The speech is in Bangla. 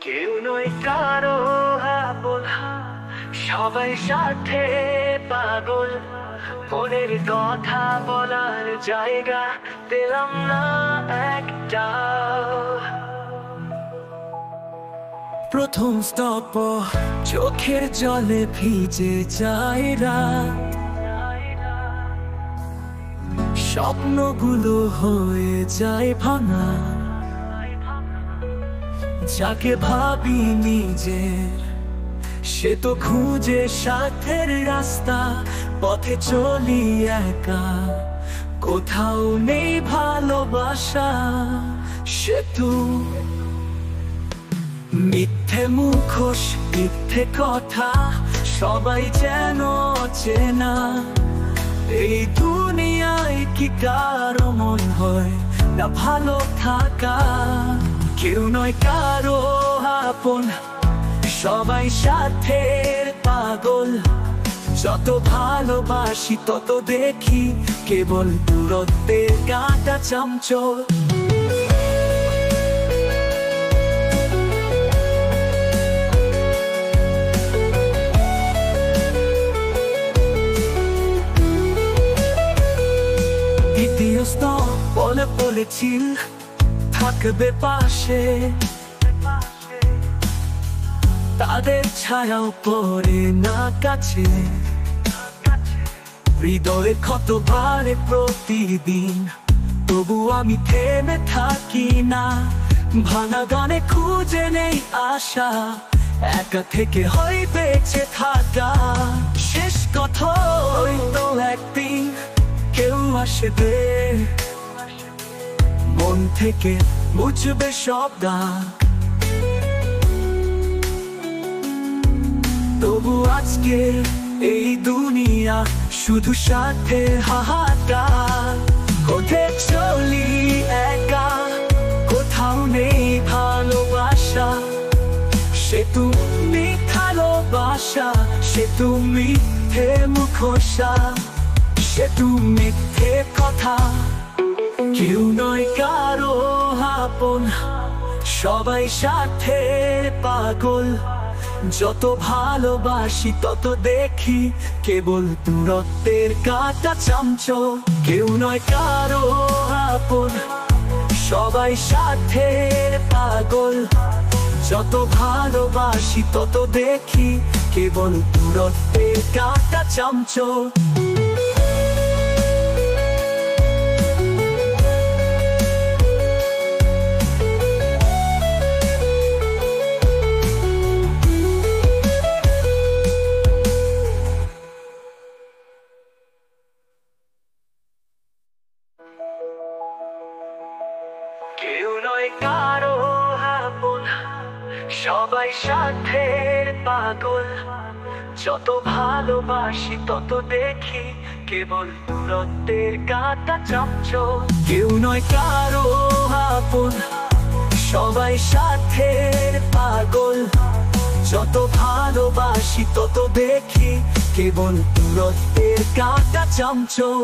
কেউ নয় কারো আপন, সবাই সাথে পাগল। মনের কথা বলার জায়গা পেলাম না একটা। প্রথম স্তপ, চোখের জলে ভিজে যায় রাত। স্বপ্নগুলো হয়ে যায় ভাঙা। যাকে ভাবি নিজের, সে তো খুঁজে সাথের রাস্তা। পথে চলি একা, কোথাও নেই ভালোবাসা। সে তো মিথ্যে মুখোশ, মিথ্যে কথা, সবাই যেন চেনা। এই দুনিয়ায় কি কারো মন হয় না ভালো থাকা? কেউ নয় কারো আপন, সবাই সাথে পাগল। যত ভালোবাসি তত দেখি কেবল দূরত্বের কাঁটা চামচল। দ্বিতীয় স্তর, বলে বলেছিল থাকবে পাশে। তাদের ছায়াও পড়ে না কাছে। হৃদয়ে ক্ষত বাড়ে প্রতিদিন, তবু আমি থেমে থাকি না। ভাঙা গানে খুঁজে নেই আশা, একা থেকে হয় বেঁচে থাকা। শেষ কথা তো একদিন কেউ আসবে, মন থেকে মুছবে সব দাগ। তবু আজকে এই দুনিয়া শুধু সাথে হাহাকার। কোথায় চলি একা, কোথাও নেই ভালোবাসা। সে তুমি ভালোবাসা, সে তুমি মিথ্যে মুখোশা। সে তুমি মিথ্যে কথা। কেউ নয় কারো আপন, সবাই সাথে পাগল। যত ভালোবাসি তত দেখি কেবল দূরত্বের কাঁটা চামচল। কেউ নয় কারো আপন, সবাই সাথে পাগল। যত ভালোবাসি তত দেখি কেবল দূরত্বের কাঁটা চামচল। কেউ নয় কারো আপন, সবাই সাথে পাগল। যত ভালোবাসি তত দেখি কেবল দূরত্বের কাঁটা চামচল। কেউ নয় কারো আপন, সবাই সাথে পাগল। যত ভালোবাসি তত দেখি কেবল দূরত্বের কাঁটা চামচল।